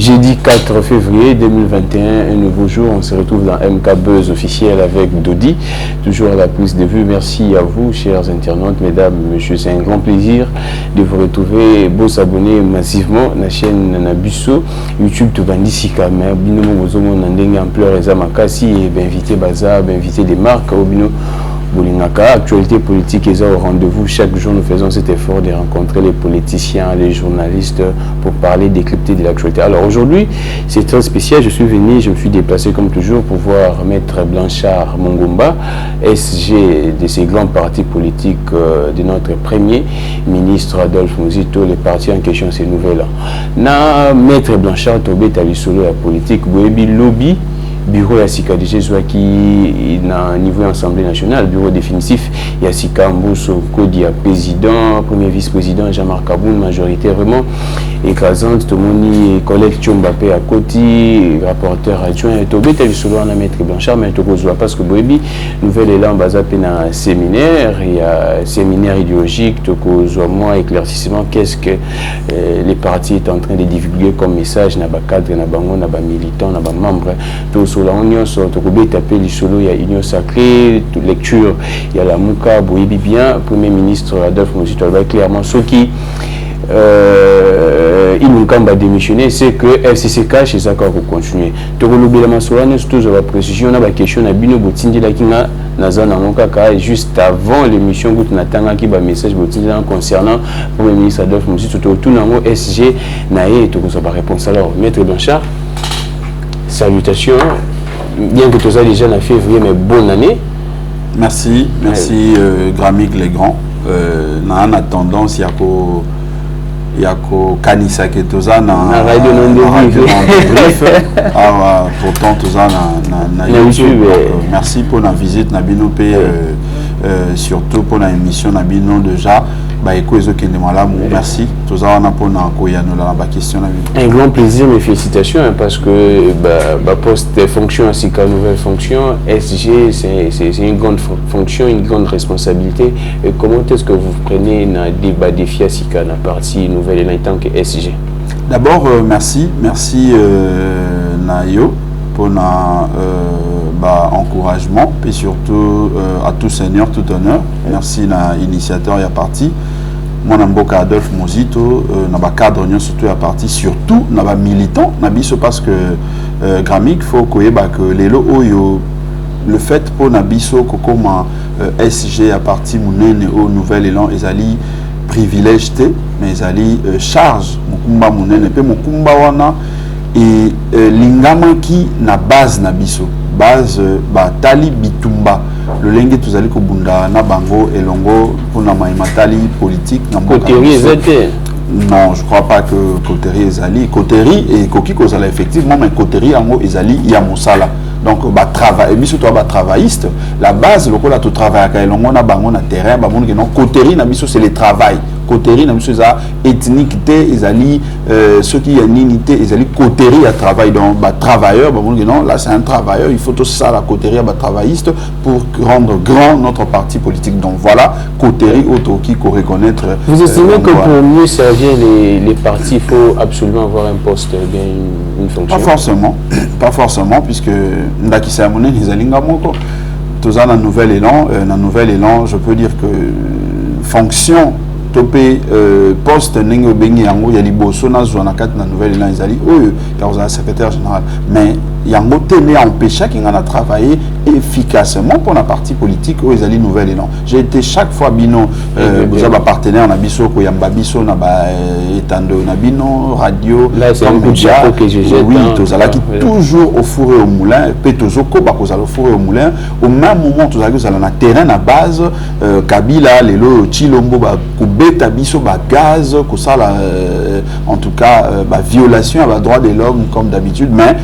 Jeudi 4 février 2021, un nouveau jour, on se retrouve dans MK Buzz officiel avec Dodi, toujours à la prise de vue. Merci à vous, chers internautes, mesdames, messieurs, c'est un grand plaisir de vous retrouver. Vous s'abonner massivement à la chaîne Nabusso, YouTube, Tubandisika, mais Bino Mozomo Nandeng Ampleur et Zamakasi, et invité Baza, invité des marques, Obino. Boulingaka, actualité politique est au rendez-vous. Chaque jour, nous faisons cet effort de rencontrer les politiciens, les journalistes pour parler, décrypter de l'actualité. Alors aujourd'hui, c'est très spécial. Je suis venu, je me suis déplacé comme toujours pour voir Maître Blanchard Mongomba, SG de ces grands partis politiques de notre premier ministre Adolphe Muzito. Les partis en question, c'est nouvelles. Na Maître Blanchard Tobé Talisolo, la politique, Boebi Lobby. Bureau Yassika déjà qui na niveau Assemblée nationale, bureau définitif Yassika Mbuso Kodia président, premier vice-président Jean-Marc Aboun, majorité vraiment écrasante, Tomoni collègue Tchombape à côté, rapporteur adjoint et Tobé Talisolo en Maître Blanchard, mais Tokozwa parce que Boebi nouvelle élan basé na séminaire, il y a séminaire idéologique, Tokozwa moi éclaircissement qu'est-ce que les partis est en train de divulguer comme message na ba cadre na bango na ba militant na ba membre sur la union sur Tokobé tapé du solo, il y a union sacrée, lecture, il y a la Mouka, Boyebi bien, premier ministre Adolphe Muzito, clairement ce qui il nous a démissionné, c'est que FCCK chez Zakar pour continuer. Tokolobi la Masolane, surtout sur la précision, on a la question à Bino Botindi la Kinga, Nazana Monkaka, juste avant l'émission, vous n'attendez qui va message Botindi concernant le premier ministre Adolphe Muzito, tout le monde SG, Naé, tout ça va réponse. Alors, Maître Blanchard. Salutations, bien que tout ça déjà en février, mais bonne année. Merci, merci Gramig les grands. En attendant, il y a Kanisa qui est tout ça dans radio pourtant tout ça dans YouTube. Merci pour la visite, Nabino surtout pour l'émission Nabino déjà. Merci. Un grand plaisir, mes félicitations, parce que poste fonction ainsi qu'une nouvelle fonction, SG, c'est une grande fonction, une grande responsabilité. Et comment est-ce que vous prenez un débat défi ainsi qu'à la partie nouvelle en tant que SG? D'abord, merci Nayo pour encouragement et surtout à tout seigneur, tout honneur. Merci à l'initiateur et à parti. Moi, je Adolphe Muzito, cadre surtout à parti, surtout na militant, parce que Gramig faut que le fait pour Nabiso comme SG à parti Mounene au nouvel élan ezali privilège mais ezali charge mukumba Mounene pe mukumba wana et lingama qui na base Nabiso base tali bitumba le lengue tous allez kobunda na bango elongo pour na matali politique na Coterie non, je crois pas que Coterie ezali Coterie et Koki kozala effectivement mais Coterie ango ezali ya mosala donc travail et biso to travailliste la base lokola to travail ka elongo na bango na terrain ba monde que non Coterie na biso c'est le travail Coterie na biso za ethnicité ezali ceux qui y a unité ezali Coterie à travail donc travailleur ba monde que non là c'est un travailleur il faut tout ça la Coterie à travailliste pour rendre grand notre parti politique donc voilà Coterie auto qui faut reconnaître. Vous estimez que pour mieux servir les partis il faut absolument avoir un poste bien une fonction? Pas forcément puisque ndakisa monene izalinga moko tous un nouvel élan je peux dire que fonction topé poste nengo bengi yango ya liboso na zona kat na nouvelle élan ezali oyo ka secrétaire général mais yango tene empêcha qui ngana travailler efficacement pour la partie politique aux ezali nouvelle élan. J'ai été chaque fois bino vous avez partenaire na biso ko yamba biso na etando na bino radio là c'est un coup de chapeau que je jette. Oui, tozala qui toujours au four et au moulin pe tozoko ba kozala au four et au moulin au même moment tozala kozala na terrain na base Kabila lelo Chilombo ba kubeta biso ba gaz ko sala en tout cas violation à la droit de l'homme comme d'habitude mais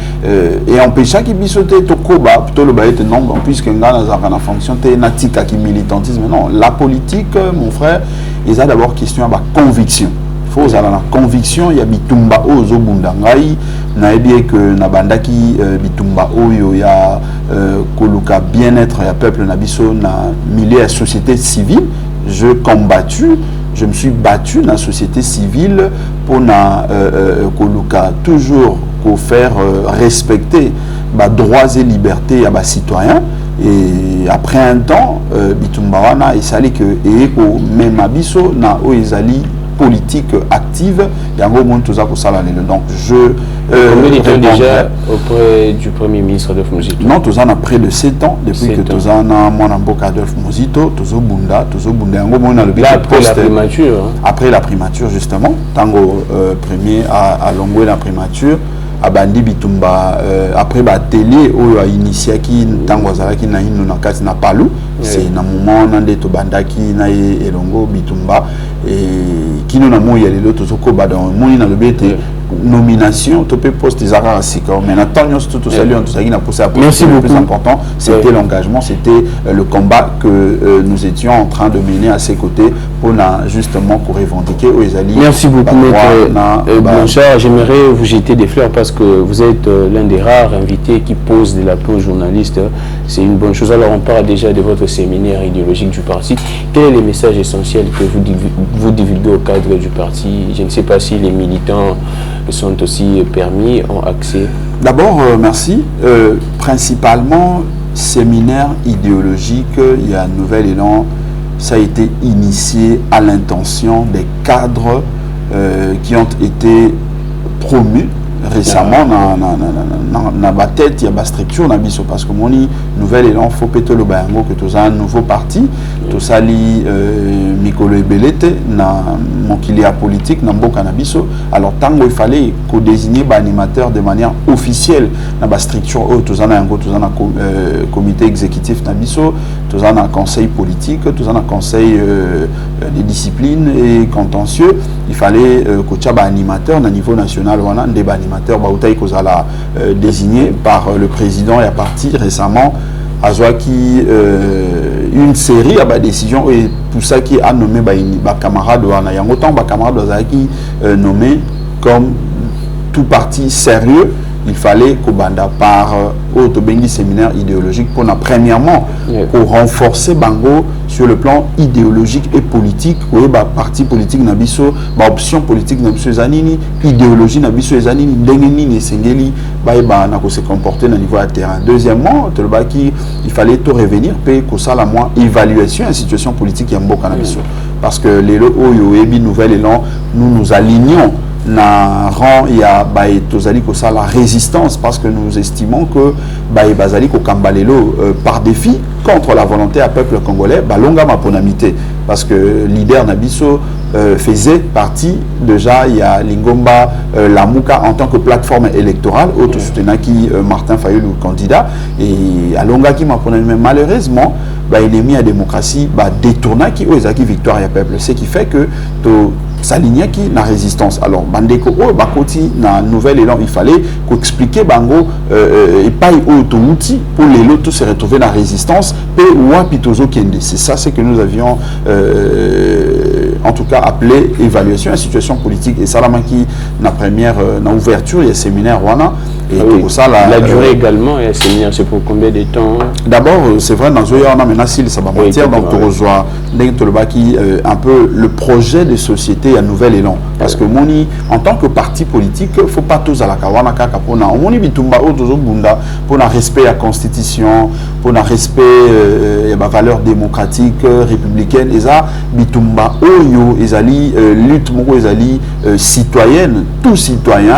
et empêcha qui bisoté tokoba plutôt le baït non puisque ngana na fonction té natika qui militantisme non la politique mon frère ils a d'abord question à conviction faut avoir la conviction il y a bitumba ozo bundangai na bien que na bandaki bitumba oyo ya koluka bien-être ya peuple na biso na milieu de société civile je combattu je me suis battu dans la société civile pour toujours faire respecter les droits et libertés à citoyens. Et après un temps, Bitumbawana, il s'allait que même abisso na oezali politique active, donc combien de temps déjà auprès du Premier ministre Adolphe Muzito? Non, nous avons près de 7 ans depuis que nous avons Adolphe Muzito, Bunda, là après la primature. Après la primature justement, tango premier à Longwe la primature. Abandi Bitumba après télé ou a initié qui tango azalaki na hino na kati na palu c'est na moment nande to bandaki na elongo Bitumba et qui nous na moya lelo to sokoba dans moni na lobete nomination to pe poste ezaka sika mais na tanyo tout ça lion tout ça qui na poussé après. Merci beaucoup. Le plus important c'était l'engagement, c'était le combat que nous étions en train de mener à ses côtés pour justement pour revendiquer aux Ezali. Merci beaucoup maître Blanchard, j'aimerais vous jeter des fleurs parce que vous êtes l'un des rares invités qui pose de la peau aux journalistes. C'est une bonne chose. Alors on parle déjà de votre séminaire idéologique du parti. Quel est le message essentiel que vous divulguez au cadre du parti? Je ne sais pas si les militants sont aussi permis, ont accès. D'abord, merci. Principalement, séminaire idéologique, il y a un nouvel élan. Ça a été initié à l'intention des cadres qui ont été promus récemment dans la tête, il y a une structure parce que mon nouvel élan faut péter le bayango que tout ça un nouveau parti tout ça li Mikolo Ebelete na mokilia politique na mboka na biso. Alors tango il fallait qu'on désigne animateur de manière officielle dans la structure tout ça na comité exécutif na biso, tout ça na conseil politique, tout ça na conseil des disciplines et contentieux. Il fallait que tu aies un animateur au niveau national ou un débat animateur désigné par le président et à partir récemment à Zouaki une série à décision et tout ça qui a nommé camarade il y a autant de camarades qui nommé comme tout parti sérieux. Il fallait qu'au banda par Autobengi séminaire idéologique pour premièrement pour renforcer Bango sur le plan idéologique et politique. Oui, parti politique nabiso, option politique nabiso zanini, idéologie nabiso zanini, dengeni ne sengeli, nako se comporter au niveau à terrain. Deuxièmement, il fallait tout revenir pe ko ça la moins évaluation en situation politique ya mboka nabiso parce que les oyo ebi nouvel élan nous alignons na rang il y a la résistance parce que nous estimons que bazali ko kambalelo par défi contre la volonté à peuple congolais balonga maponamité parce que leader Nabiso faisait partie déjà il y a Lingomba Lamuka en tant que plateforme électorale auto soutenaki Martin Fayulu candidat et alonga qui maponamité mais malheureusement il est mis à démocratie détourna qui ezaki victoire ya peuple ce qui fait que s'aligner qui la résistance. Alors bandeko bakoti na nouvel élan il fallait qu'expliquer bango et pas auto outil pour les lots se retrouver dans la résistance et wapitozo kende. C'est ça ce que nous avions en tout cas appelé évaluation de la situation politique et ça la qui na première na ouverture il y a séminaire wana et pour ça la durée également et séminaire c'est pour combien de temps? D'abord c'est vrai dans zoya on a maintenant si ça va mentir donc tu rejoins un peu le projet de société à nouvel élan parce que moni en tant que parti politique faut pas tous à la kawana kaka pona moni bitumba otozo bunda pour un respect à la constitution pour un respect à valeurs démocratiques républicaines et ça bitumba oyo ezali lutte moko ezali citoyenne tout citoyen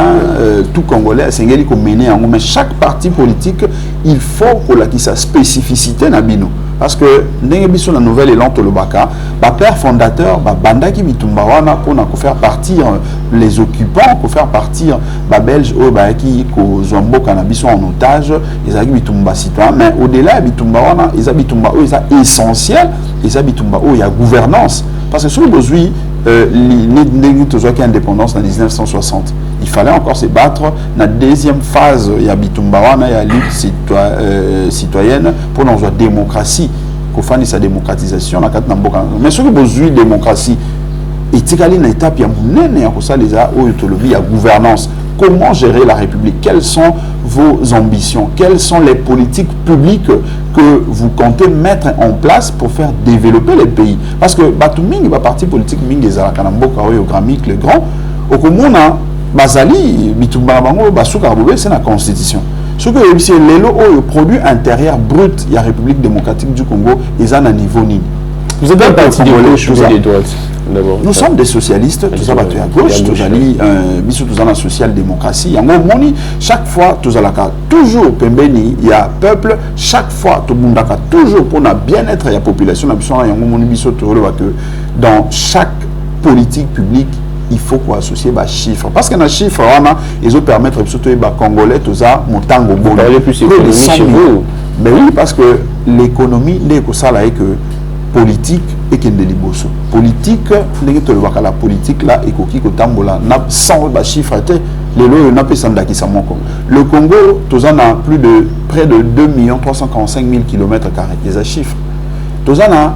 tout congolais sengeli ko mener en mais chaque parti politique il faut que la qui sa spécificité na bino parce que ndenge biso na nouvelle élan tolobaka père fondateur bandaki bitumba wana pour faire partir les occupants pour faire partir belge o qui ko zomboka na biso en otage ezaki bitumba citoyen mais au-delà bitumba wana bitumba o essentiel bitumba o ya gouvernance parce que sur aujourd'hui indépendance en 1960 il fallait encore se battre dans la deuxième phase il y a bitumba wana ya lutte citoyenne pour dans la démocratie qu'on fasse sa démocratisation la carte namboka mais ce que besoin démocratie et tikali na étape ya munene ya kosala les a o utolobi ya gouvernance comment gérer la République, quelles sont vos ambitions, quelles sont les politiques publiques que vous comptez mettre en place pour faire développer les pays. Parce que Batuming, le parti politique Mingi Zalakanamboka, au Gramique, le grand, au Komona, Bazali, Bitumbabango, Basoukarboube, c'est la constitution. Ce que c'est le produit intérieur brut, il y a République démocratique du Congo, ils ont un niveau ni. Vous êtes un parti de gauche ou de droite? Nous sommes des socialistes, tous à gauche, tous à la social-démocratie. Chaque fois, toujours, il y a peuple, chaque fois, toujours pour le bien-être de la population, dans chaque politique publique, il faut qu'on associe des chiffres. Parce que les chiffres, ils vont permettre surtout les Congolais, tous à monter au bon. Plus d'économie chez vous. Mais oui, parce que l'économie, c'est que politique et qui est de liboso. Politique, la politique là, et qui n'a sans chiffres, le Congo, tous en a plus de près de 2 345 000 km². Les chiffres. Tous en a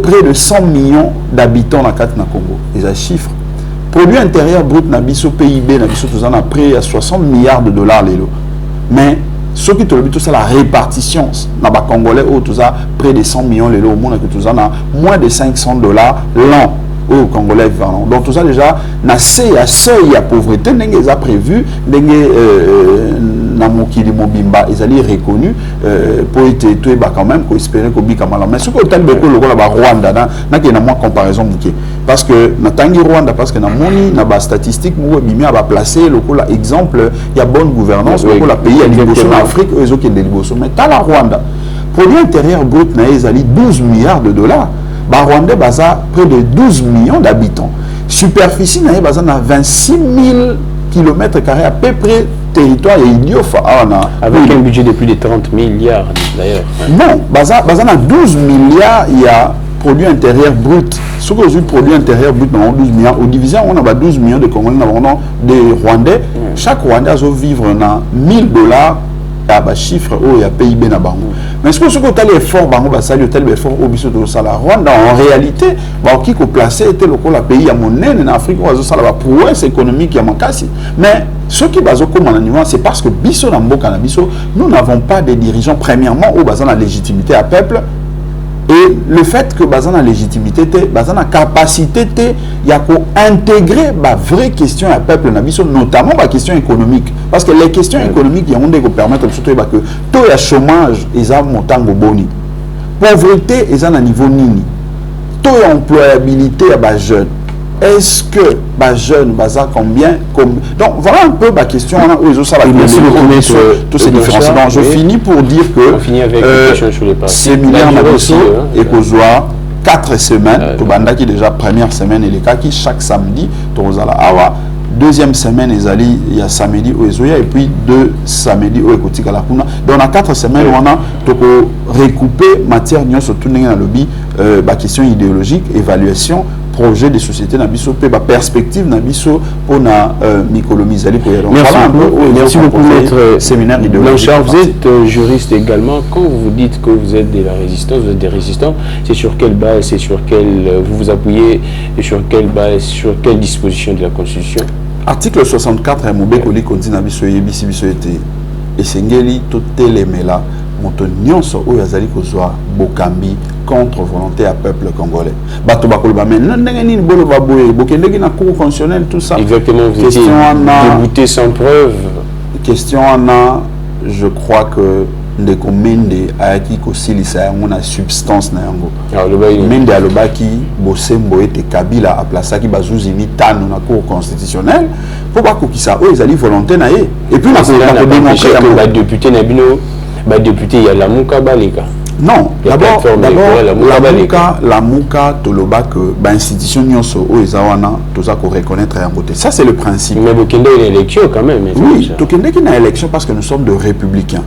près de 100 millions d'habitants dans le Congo. Les chiffres. Produit intérieur brut nabiso PIB nabiso tous en a près à 60 milliards de dollars. Mais ce qui te tout ça la répartition dans les Congolais où tout ça près de 100 millions au monde que tout ça a moins de 500 dollars l'an aux Congolais vivant. Donc tout ça déjà na seuil à pauvreté n'est pas prévu na mokili mobimba ils allaient reconnus pour être tout quand même pour espérer qu'on bika mal mais ce que tel beaucoup le Rwanda na qui na moins comparaison parce que na tangi Rwanda parce que na moni na ba statistique mo bimi a ba placer le exemple il y a bonne gouvernance pour la pays à Liboso en Afrique eux autres qui de Liboso mais ta la Rwanda produit intérieur brut na ils allaient 12 milliards de dollars. Bah, Rwanda a près de 12 millions d'habitants. Superficie na 26 000 km² à peu près territoire et idiot. Avec un budget de plus de 30 milliards d'ailleurs. Non, a 12 milliards, il y a produit intérieur brut. Ce que j'ai produit intérieur brut dans 12 milliards, au division on a 12 millions de Congolais, de Rwandais. Chaque Rwandais doit vivre dans 1000 dollars. À chiffre où il y a PIB na bango mais ce que tu as l'effort bango ba sali tel effort au biso de sala Rwanda en réalité ba qui ko placer était le pays à monnaie en Afrique ozo sala ba prouesse économique ya makasi mais ce qui bazo comme en c'est parce que biso na mboka na biso nous n'avons pas de dirigeants premièrement au bazan la légitimité à peuple et le fait que bazan la légitimité bazan la capacité il y a qu'on intégrer ba vraie question à peuple na biso notamment la question économique parce que les questions économiques il y a on permettre surtout que taux de chômage ils ont montango boni pauvreté ils ont un niveau nini taux d'employabilité à ba jeunes est-ce que les jeunes bazar combien donc voilà un peu la question tous ces différences. Donc je finis pour dire que séminaire Nabiso et Kozoa 4 semaines to banda qui déjà première semaine et les cas qui chaque samedi tozala awa deuxième semaine il y a samedi au Ezoya et puis 2 samedis au Ekotika la kuna donc on a 4 semaines on a toko recouper matière nyon surtout dans lobby question idéologique évaluation projet de société nabiso pe perspective nabiso pour na micolomisali pour merci beaucoup maître séminaire idéologique. Vous êtes juriste également. Quand vous dites que vous êtes de la résistance, vous êtes des résistants, c'est sur quelle base, c'est sur quelle vous vous appuyez et sur quelle base, sur quelle disposition de la Constitution? Article 64 Mobekoli Kondi nabiso yebisi biso ete esengeli totelemela moto nyonso oyo azali kozwa bokambi contre volonté à peuple congolais. Bato bakoloba mais ndenge nini bolo baboye bokendeki na cour constitutionnelle tout ça. Exactement, vous étiez débouté sans preuve. Question ana je crois que ndeko Mende ayaki kosilisa yango na substance na yango. Mende alobaki bosembo ete Kabila a placaki bazuzi ni tano na cour constitutionnelle pour bakokisa oyo ezali volonté na ye et puis na ko démontrer ba député na bino ba député il y a la Mouka Baleka. Non, d'abord la Mouka toloba que ba institution nyonso o ezawana toza ko reconnaître en côté. Ça c'est le principe. Mais Bokende une élection quand même. Oui, Tokende qui na élection parce que nous sommes de républicains.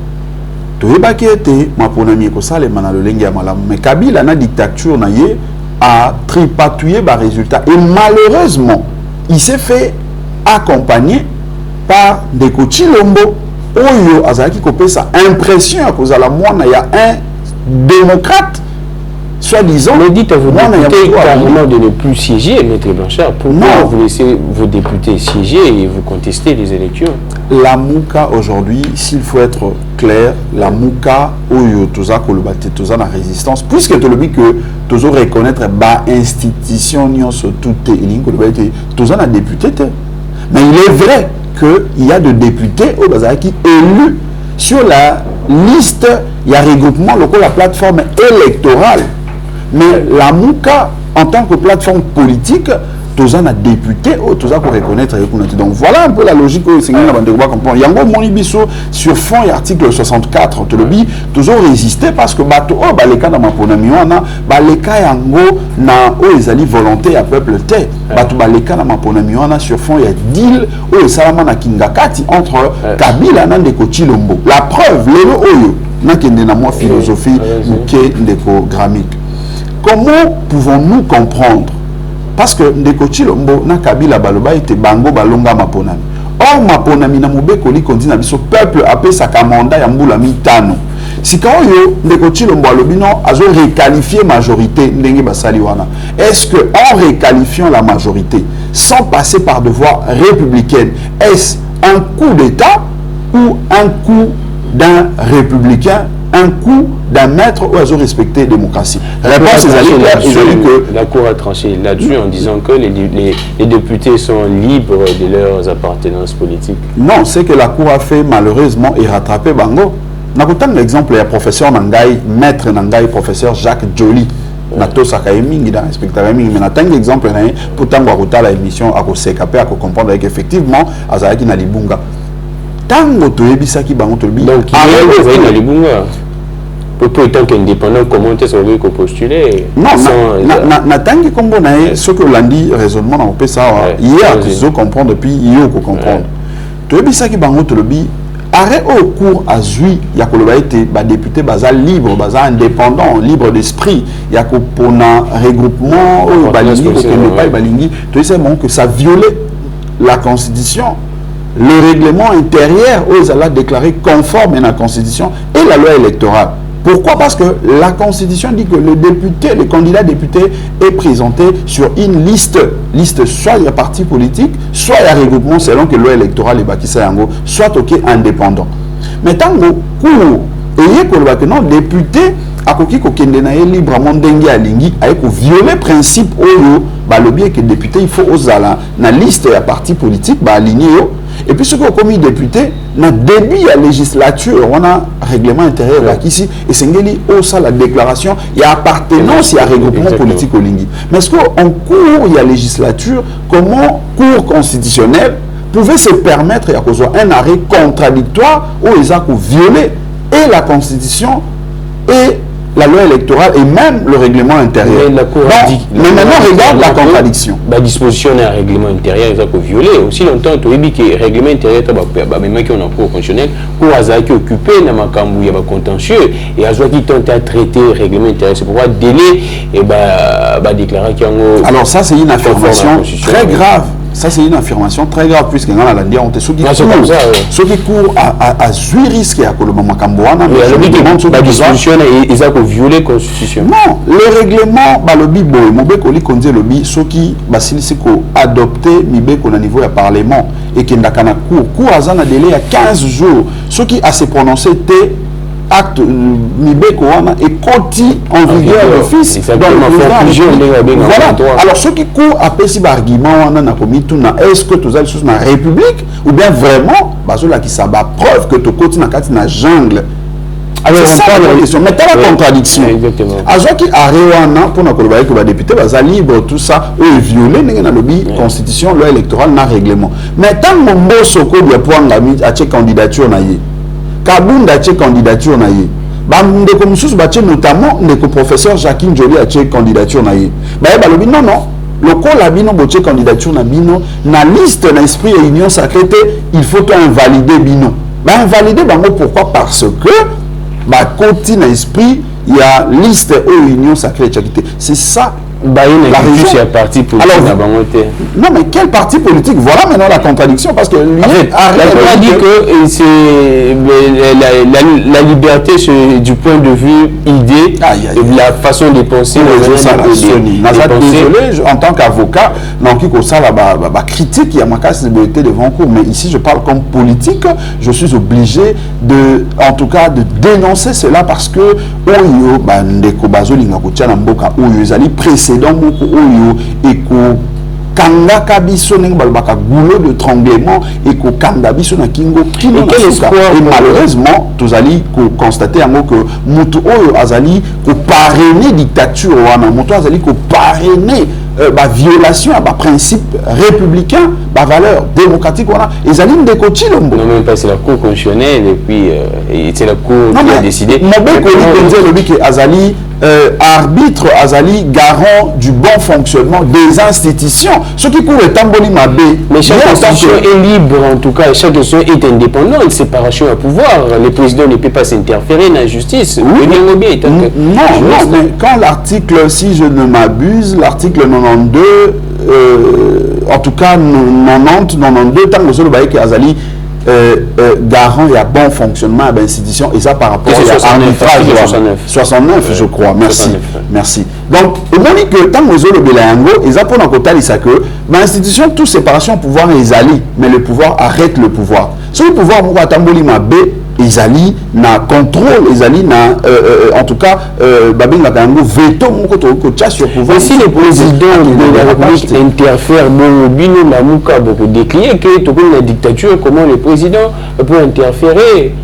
Toyebaki ete maponami ko sale manalo lenge ya malamu mais Kabila na dictature na ye a tripatouillé ba résultat et malheureusement il s'est fait accompagner par Ndeko Tshilombo oyo azalaki kopesa impression à cause de la mwana ya un démocrate soi-disant... Mais dites à vos députés carrément de ne plus siéger, Maître Blanchard. Pourquoi vous laissez vos députés siéger et vous contestez les élections? La Mouka aujourd'hui, s'il faut être clair, la Mouka, Oyo, Toza, Kolobate, Toza, la résistance, puisque tu le dis que Toza reconnaître la institution, surtout, Toza, la député. Mais il est vrai qu'il y a des députés au Bazar qui élus sur la liste, il y a regroupement local, la plateforme électorale. Mais la Mouka, en tant que plateforme politique, tous en a député, tous en reconnaître. Donc voilà un peu la logique que c'est comprendre. Yango Monibiso sur fond et article 64, tous ont résisté parce que bateau, les cas dans ma ponamiona, les cas yango na ezali volonté à peuple té. Bateau les cas dans ma ponamiona sur fond il y a deal ou salama na kingakati entre Kabila na Ndeko Chilombo. La preuve, le oyo na kende na moi philosophie ou ke Ndeko gramique. Comment pouvons-nous comprendre? Parce que Ndeko Chilombo na Kabila baloba ete bango balonga maponami. Or maponami na mobeko li kondi na biso peuple apesa ka mandat ya mbula mitano. Sika oyo Ndeko Chilombo alobino azo requalifier majorité ndenge basali wana. Est-ce que en requalifiant la majorité sans passer par devoir républicaine, est-ce un coup d'état ou un coup d'un républicain, un coup d'un maître ou à respecter la démocratie? Réponse que la Cour a tranché là-dessus en disant que les députés sont libres de leurs appartenances politiques. Non, c'est que la Cour a fait malheureusement et rattrapé Bango. N'a pas l'exemple, il y a professeur Nangaï, maître Nangaï, professeur Jacques Joly. Nato Sakaimi, il a respecté Mingi, mais n'a pas l'exemple pour tant que la émission à CKP, à comprendre qu'effectivement, Azaraki na Libunga. Tango to ebisaki bango to bi. Donc il y a les Libunga. Pour tant qu'indépendant, comment est-ce qu'on peut postuler? Non, n'attendez comme bon ce que lundi raisonnement on peut savoir. Hier, ils comprendre depuis hier qu'on comprendre. Tu es ça qui bango to bi. Arrêt au cours à Zui, il y a que le été député basal libre, basal indépendant, libre d'esprit. Il y a que pour un regroupement balingi, pas balingi. Tu sais que ça violait la constitution. Le règlement intérieur, ils allaient déclarer conforme à la Constitution et la loi électorale. Pourquoi? Parce que la Constitution dit que le député, le candidat député est présenté sur une liste soit il y a parti politique, soit il y a regroupement selon que la loi électorale est bâtie soit ok indépendant. Mais tant que cours, et que non député a koki kokendena librement dengue alingi avec violer principe oyo ba le bien que député il faut osala na liste ya parti politique ba aligné yo. Et puis ce qu'on a commis député, dans le début de la législature, on a un règlement intérieur ici, et c'est la déclaration, il y a appartenance, il y a regroupement politique au Lingui. Mais est-ce qu'en cours de la législature, comment cour constitutionnel pouvait se permettre un arrêt contradictoire où ils ont violé et la Constitution et la loi électorale et même le règlement intérieur. Mais, la Cour dit, mais maintenant, regarde la contradiction. La disposition d'un règlement intérieur, il faut violer. Aussi longtemps, tu as dit que le règlement intérieur, même qui ont un cours constitutionnel, pour qui occupé dans ma cambou, il y a un contentieux, et à qui tente à traiter le règlement intérieur. C'est pourquoi délai et déclarer qu'il y a un. Alors, ça, c'est une affirmation très grave. Ça, c'est une affirmation très grave, puisque dans la on ceux qui courent à jouir risque à Kolobama Kambouana. La disposition ils ont violé la Constitution. Non, le règlement, le Bibo, Mobeko li konze le bi, ceux qui basilisiko adopté Mibeko na niveau du Parlement et qui n'a qu'un cours à un délai à 15 jours. Ceux qui a se prononcé acte Mibeko et Koti en vigueur d'office. Voilà. Alors ceux qui courent à petit argument est-ce que tu as choses dans la République ou bien vraiment ceux qui savent preuve que tu continues na jungle. Alors c'est ça la question. Mais tu as la contradiction. Exactement. À ceux qui arrivent pour que les députés soient libres, tout ça, eux violer la constitution, loi électorale, na règlement. Mais tant que mon boss au cours de point à cette candidature Kabunda tche candidature na ye. Ndeko mususu bache notamment ndeko professeur Jacqueline Joly a tche candidature na ye. Balobi non. Le la bino boche candidature na bino na liste na esprit et union sacrée, il faut invalider bino. Invalider bango pourquoi? Parce que côté na esprit il y a liste et union sacrée. C'est ça la région. Non, mais quel parti politique? Voilà maintenant la contradiction, parce que lui, a dit que c'est la liberté du point de vue idée, et la façon de penser. Désolé, en tant qu'avocat, ça la critique, il y a ma casse de liberté devant cours, mais ici je parle comme politique, je suis obligé de, en tout cas, de dénoncer cela, parce que oyo ndeko bazolinga kotiana mboka oyo ezali précédent moko oyo eko kanga kabiso ndenge balobaka goulot de tremblement eko kanga biso na kingo kino na suka. Et malheureusement tozali ko constater yango que mutu oyo azali ko parrainer dictature wana, mutu azali ko parrainer violation à principe républicain, valeur démocratique, voilà. Et Zaline de Kochilombo. Non, même pas, c'est la Cour constitutionnelle et puis c'est la Cour qui a décidé. Azali arbitre, Azali garant du bon fonctionnement des institutions. Ce qui court est tamboli mabé. Mais chaque institution est libre en tout cas, chaque institution est indépendante, une séparation à pouvoir. Le président ne peut pas s'interférer dans la justice. Oui. Non, mais quand l'article, si je ne m'abuse, l'article 92, en tout cas 92, tant que le baïk Azali garant et à bon fonctionnement de l'institution, et ça par rapport à l'arbitrage 69, je crois. Merci. 69. Merci. Donc, au moment que tant que le Bélango, et ça pour notre côté, c'est que l'institution, toute séparation pouvoir est ali, mais le pouvoir arrête le pouvoir. Sur le pouvoir, on va tamboli ma B. Izali na contrôle, Izali na en tout cas babinga kango veto moko to sur pouvoir. Si le président de la République interfère dans bino na muka beaucoup décrié que tout comme la dictature, comment le président peut interférer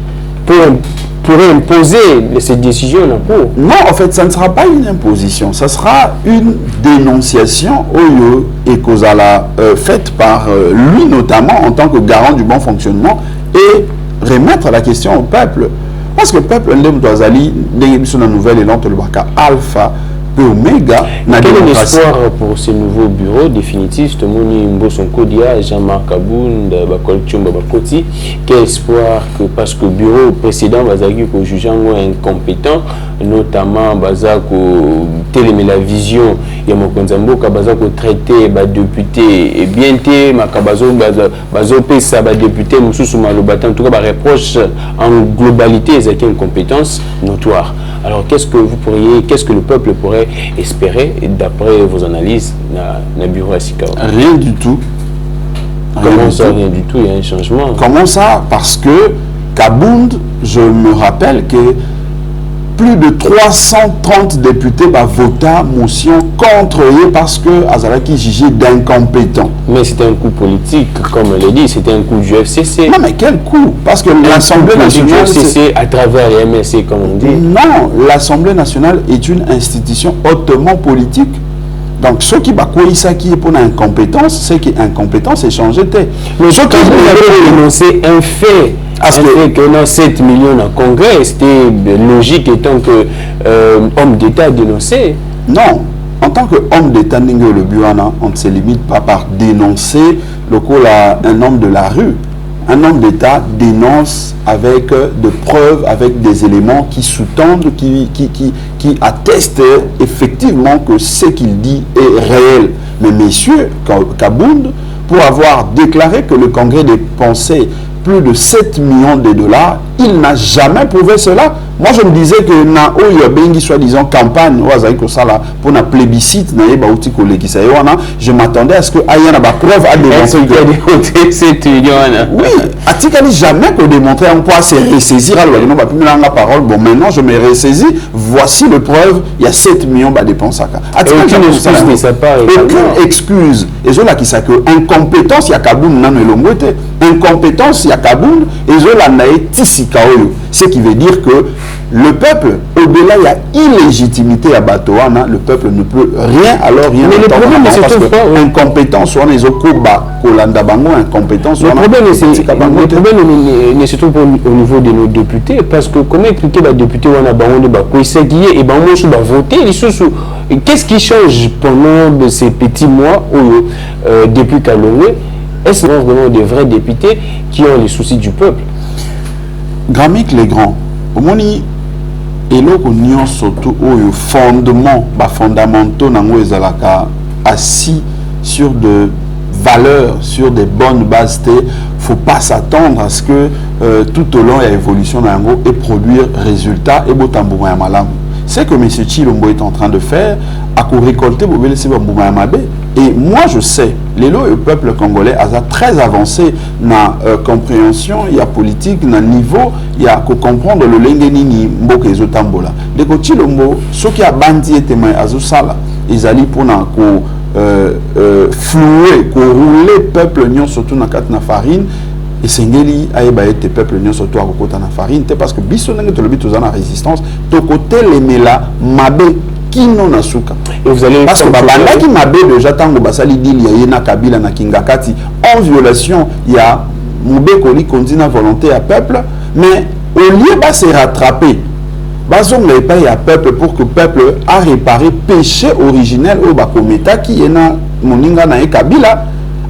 pour imposer cette décision là pour. Non, en fait, ça ne sera pas une imposition, ça sera une dénonciation oyo et kozala faite par lui notamment en tant que garant du bon fonctionnement et remettre la question au peuple. Parce que le peuple, la nouvelle élan alpha et oméga. Quel est l'espoir pour ce nouveau bureau définitif? Jean-Marc Abound, Bakoti. Quel espoir que, parce que le bureau précédent va juger incompétent, notamment télémer la vision ya mokonzambo kabazako traiter ba député et bien té makabazo bazo pesa ba député mususu malobata en tout cas ba reproche en globalité c'est une compétence notoire. Alors qu'est-ce que le peuple pourrait espérer d'après vos analyses na bureau à Sikao? Rien du tout. Comment ça rien du tout? Il y a un changement. Comment ça? Parce que Kabound, je me rappelle que plus de 330 députés va voter motion contre eux parce que Azaraki jugé d'incompétent. Mais c'était un coup politique, comme elle l'a dit, c'était un coup du FCC. Non, mais quel coup? Parce que l'Assemblée nationale... Du FCC à travers les MSC, comme on dit. Non, l'Assemblée nationale est une institution hautement politique. Donc, ceux qui bakoué ça qui est pour l'incompétence, c'est qu'incompétence est changé. Mais ceux qui ont dénoncé un fait. Que non, 7 millions en congrès, c'était logique étant que homme d'État a dénoncé. Non, en tant qu'homme d'État, le bureau, on ne se limite pas par dénoncer un homme de la rue. Un homme d'État dénonce avec des preuves, avec des éléments qui sous-tendent, qui attestent effectivement que ce qu'il dit est réel. Mais messieurs Kabound, pour avoir déclaré que le Congrès dépensait plus de 7 millions de dollars, il n'a jamais prouvé cela. Moi, je me disais que na oyo bengi soi-disant campagne pour un plébiscite, je m'attendais à ce que Ayana ba preuve à démontrer 7 millions. Oui, a-t-il jamais que démontrer on peut se ressaisir la parole. Bon, maintenant je me ressaisis. Voici le preuve, il y a 7 millions de dépenses. Aucune excuse. Et je là qui ça que incompétence il y a Kabound nan elongwete. Incompétence il y a Kabound et je là nae tisikaoyo. Ce qui veut dire que le peuple, au-delà, il y a illégitimité à Batouana, le peuple ne peut rien, alors rien. Mais le problème, c'est parce que incompétence, on est au Koba, Kolanda Bango, incompétence. Le problème ne se trouve au niveau de nos députés, parce que comment expliquer les députés on a Bango de Bakoui, c'est qui est, et Bango va voter, qu'est-ce qui change pendant ces petits mois depuis Kalongwe? Est-ce vraiment des vrais députés qui ont les soucis du peuple? Gramic les grands, au Moni, et là qu'on surtout au fondement fondamentaux nango ezalaka assis sur de valeurs, sur des bonnes bases. Faut pas s'attendre à ce que tout au long de l'évolution nango et produire résultat et botambouma malam. C'est que M. Tshilombo est en train de faire à récolter et moi je sais le peuple congolais a très avancé dans la compréhension, il y a politique, dans le niveau, il y a que comprendre le lengenini mboka ezotambola. Le Tshilombo, ce qui a bandi et témoin azosala, ils allaient pour flouer, rouler le peuple nyon surtout dans la farine. Et Sengeli a été peuple nyon surtout à côté de la farine, parce que biso nenge to lobi to za na résistance, to côté les mela mabe kino na suka. Et vous allez parce que babanda qui mabe déjà tango basali dili ya yena Kabila na Kingakati en violation, il y a Moube Koli continue volonté à peuple, mais au lieu de se rattraper, bazong les pays à peuple pour que le peuple a réparé péché originel au bakometa qui est na moninga na Kabila.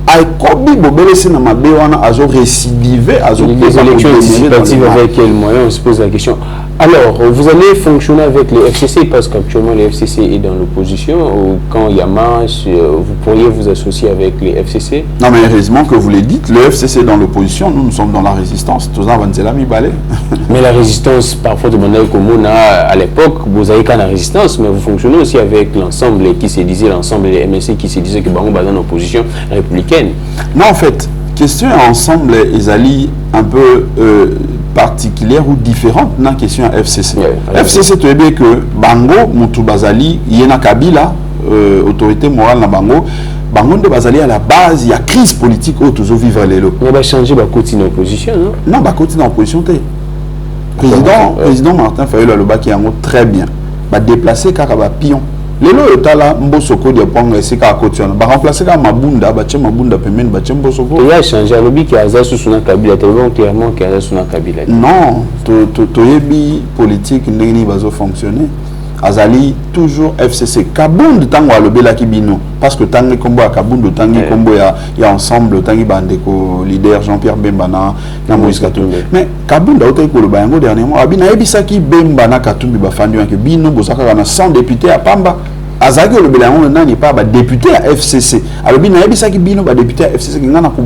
Aikobi bobelesi na mabe wana azo récidiver azo les élections législatives avec quels moyens on se pose la question. Alors vous allez fonctionner avec les FCC parce qu'actuellement les FCC est dans l'opposition ou quand il y a marche vous pourriez vous associer avec les FCC? Non mais heureusement que vous le dites, le FCC est dans l'opposition, nous sommes dans la résistance. Mais la résistance parfois de Mandel Komona à l'époque vous avez qu'à la résistance mais vous fonctionnez aussi avec l'ensemble qui se disait l'ensemble des MSC qui se disait que Bango est dans l'opposition républicaine. Non, en fait, question ensemble, ils allaient un peu particulière ou différente dans la question à FCC. Ouais, FCC, tu sais bien que Bango, Moutou Bazali, Yena Kabila, autorité morale dans Bango, Bango de Bazali à la base, il y a crise politique où tous vivre les lots. Mais va changer, va continuer en opposition, non? Non, va continuer en opposition. Président Martin Fayulu Aloba qui est très bien. Va déplacer Karaba Pion. Les lots état là, Mbosoko de Pong et Sika Kotion. Va remplacer Mabunda, Bachem Mabunda Pemen, Bachem Mbosoko. Il a changé à l'objet qui a Aza sous Kabila, clairement qui a Aza sous Kabila. Non, Toyebi politique n'est pas fonctionner. Azali toujours FCC. Kabund tango alobe la kibino parce que tangi kombo a Kabund tangi kombo ya ensemble tangi bandeko leader Jean-Pierre Bemba na Moïse Katumbi. Mais Kabund a autant que le bayango dernièrement abina ebisaki Bemba na Katumbi ba fandu que bino bosaka na 100 députés à Pamba. Azali le bayango nani pas ba député à FCC. Alobi na ebisaki bino ba député à FCC ngana ko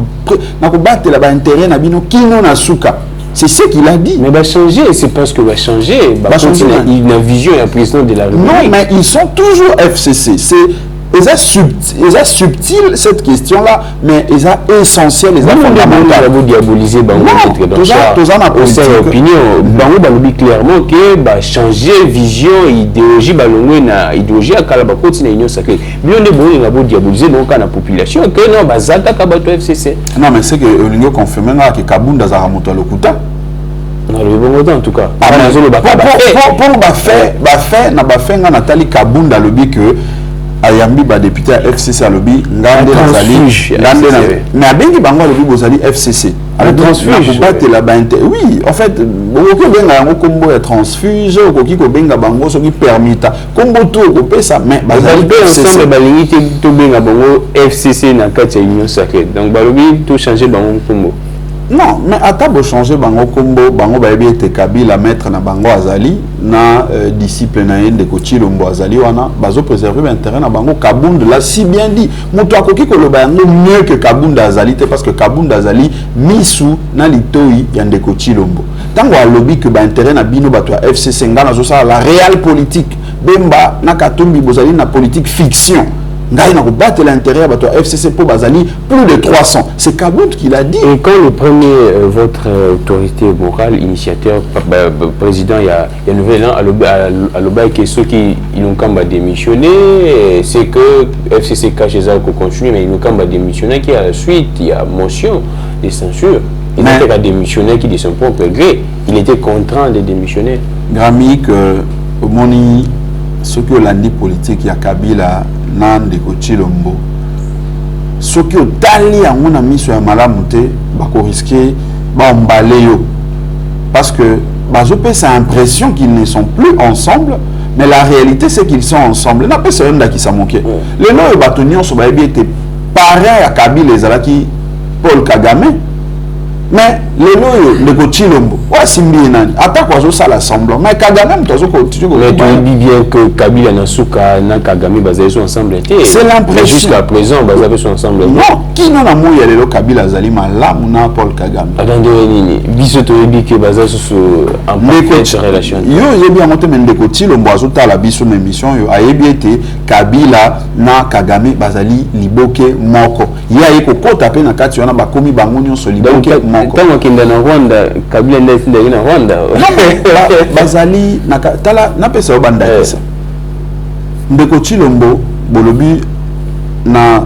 battre la ba intérêt na bino kino na suka. C'est ce qu'il a dit. Mais va changer, c'est parce que va changer. Il a une vision, il y a un président de la République. Non, mais ils sont toujours FCC. Ils ont subtil cette question-là, mais ils ont essentiel, ils ont fondamental. Vous diaboliser Bango, au sein de l'opinion. Bango va clairement que va changer vision, idéologie, idéologie à Kalaba continue l'union sacrée. Bien de bon, il va diaboliser donc à la population que non, va zata kabato FCC. Non, mais c'est que l'union confirme que Kabunda Zaramoto Lokuta. Non, le bon en tout cas. Pour faire Nathalie Kabunda lobby que ayambi ba député à FCC à lobby ngande nazali mais abengi bango lobby bozali FCC avec transfuge oui en fait beaucoup benga yango kombo ya transfuge okoki ko benga bango soki permita kombo tout ko pesa mais bazali ensemble balingi to benga bango FCC na kati ya union sacrée donc balobi tout changer bango kombo. Non, mais à table changer bango kombo bango ba ebi ete Kabila mettre na bango azali na disciple na yende ko Tshilombo azali wana bazo préserver l'intérêt na bango Kabunda là si bien dit muto akoki ko loba yango mieux que Kabunda azali te parce que Kabunda azali misu na litoi yande ko Tshilombo tango alobi que ba intérêt na bino bato FCC ngana zo ça la réelle politique Bemba na Katumbi bozali na politique fiction. Ngai na battre l'intérêt bato FCC pour Bazali plus de 300. C'est Kabund qui l'a dit. Et quand le premier votre autorité morale initiateur président il y a nouvel an à l'objet que ceux qui n'ont qu'à démissionner c'est que FCC cache les arcs continue mais ils n'ont qu'à démissionner qui à la suite il y a motion de censure. Il n'était qu'à démissionner qui de son propre gré. Il était contraint de démissionner. Grammy que au moni ce que l'andi politique il y a Kabila nande ko Tshilombo ce que tali yango na miso ya malamu te bako risquer ba emballer yo parce que bazo pesa impression qu'ils ne sont plus ensemble mais la réalité c'est qu'ils sont ensemble na pesa yonda ki samoke le no bato nyonso ba ebi ete parrain ya Kabila ezalaki Paul Kagame mais lelo ndeko Chilombo wasimbi nani ata kwa zo sala semblant mais Kagame mtozo ko mais tu dis bien que Kabila na Suka na Kagame bazali sont ensemble. C'est l'impression jusqu'à présent bazali sont ensemble. Non, qui non na moya lelo Kabila zali malamu na Paul Kagame. Attendez nini biso to yebi que bazali en parfaite relation. Yo yebi amote ndeko Chilombo azota la biso na émission yo ayebi ete Kabila na Kagame bazali liboke moko. Ya yeko kota pe na kati wana bakomi bango nyonso liboke moko. Kenda na Rwanda Kabila ndesi na Rwanda bazali tala na pesa obanda kisa ndeko Chilombo bolobi na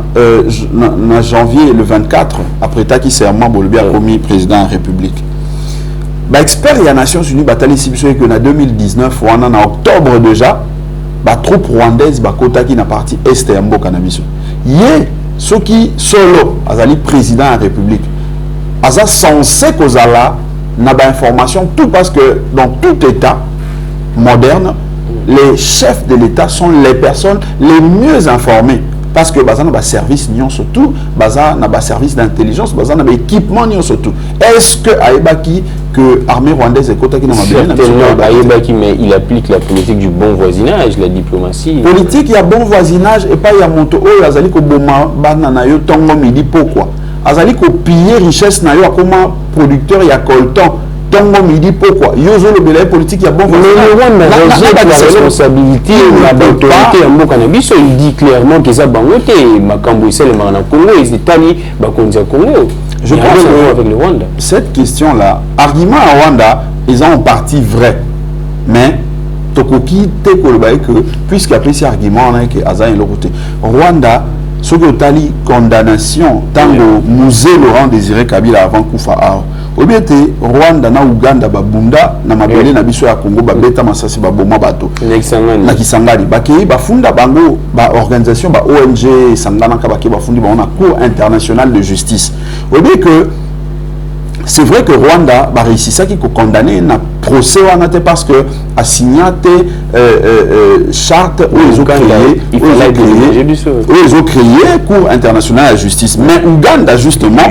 janvier le 24 après taki serment bolobi a commis président de la République ba expert ya Nations Unies batali sibiso que na 2019 wana na octobre déjà ba troupe rwandaise ba kotaki na partie est ya mboka na biso ye soki solo azali président de la République aza censé kozala na ba information tout parce que dans tout état moderne les chefs de l'état sont les personnes les mieux informées parce que baza na ba service nion surtout baza na ba service d'intelligence baza na ba équipement nion surtout est-ce que aibaki que armée rwandaise ekotaki na mabele na aibaki mais il applique la politique du bon voisinage la diplomatie politique ya bon voisinage et pas ya moto oyo azali ko boma bana na yo tongo midi pourquoi azali ko piller richesse na yo akoma producteur ya coltan tongo midi pourquoi yo zo le belay politique ya bon voisinage la responsabilité la autorité ya mboka na biso il dit clairement que ça bangote makambo isele na Congo et Itali bakonza Congo je pense que avec le Rwanda cette question là argument à Rwanda ils ont en partie vrai mais tokoki te ko le baye que puisque après ces arguments on a que aza en côté Rwanda ce que tali condamnation tango musée Laurent Désiré Kabila avant Kufa obiete Rwanda na Uganda babunda na mabele na biso ya Congo babeta masasi baboma bato na Kisangani bakei bafunda bango ba organisation ba ONG sangana ka bakei bafundi ba on a cour internationale de justice obiete que c'est vrai que Rwanda a réussi ça qui condamné na procès parce que a signé charte où ils ont créé Cour internationale de justice mais Ouganda justement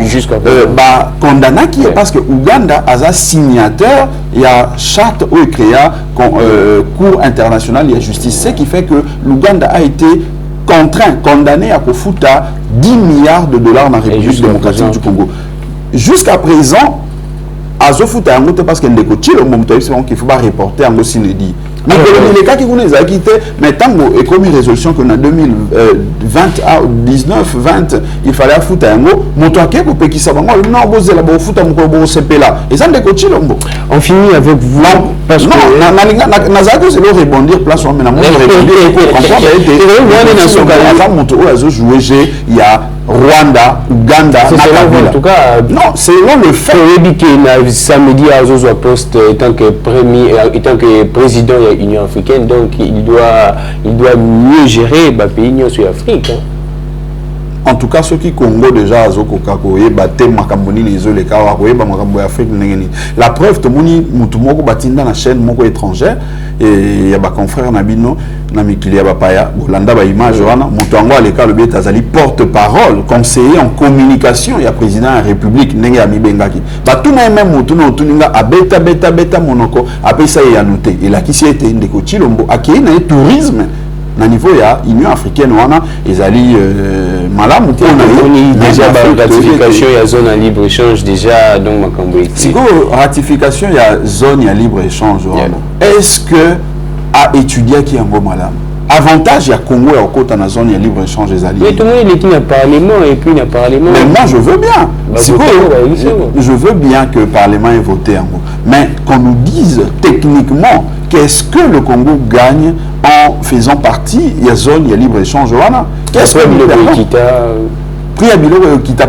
condamné qui est parce que Ouganda a signataire il y a charte où il créé Cour internationale de justice ce qui fait que l'Ouganda a été condamné à foutre 10 milliards de dollars dans la République démocratique du Congo. Jusqu'à présent, Azofuta Yangote parce qu'il y a des Chilombo qu'il faut pas reporter en Gosinedi. Mais les cas qui vous les a quittés, mais tant que comme une résolution qu'on a 2020 à 19, 20, il fallait foutre un mot, mon toit qui est pour qui ça va, non, vous allez la foutre un mot, c'est là. Et ça, des Chilombo. On finit avec vous. Parce que Nazako, c'est le rebondir place, on met la main, il y a Rwanda, Uganda, en tout cas, non, c'est le fait. Que samedi à Zozo poste étant que président de l'Union africaine, donc il doit mieux gérer le pays de l'Afrique. En tout cas, ceux qui Congo déjà à Zoko Kakoye, Batem Makamboni, les Oles Kawakoye, Bamakambo Afrique, la preuve, tout le monde, Moutoumoko Batinda, la chaîne Moko étrangère, et il y a des confrères Nabino, Namikilia Bapaya, Bolanda Baimage, Moutango Aleka, le Biet Azali, porte-parole, conseiller en communication, il y a président de la République, Nenge Ami Bengaki. Tout le même Moutouna, Tuninga, à beta, monoko, après ça, il y a noté. Et là, qui s'y était, Ndeko Chilombo, à qui il y a tourisme. Na niveau ya Union africaine wana ezali malamu pour déjà ratification ya zone à libre échange déjà donc makambo siko ratification ya zone ya libre échange est-ce que a étudié qui en malamu avantage ya Congo ya okota na zone ya libre échange ezali mais tout le monde est dans le parlement et puis dans le parlement mais moi je veux bien je veux bien que le parlement ait voté mais qu'on nous dise techniquement qu'est-ce que le Congo gagne en faisant partie de la zone de libre-échange. Qu'est-ce que nous gagnons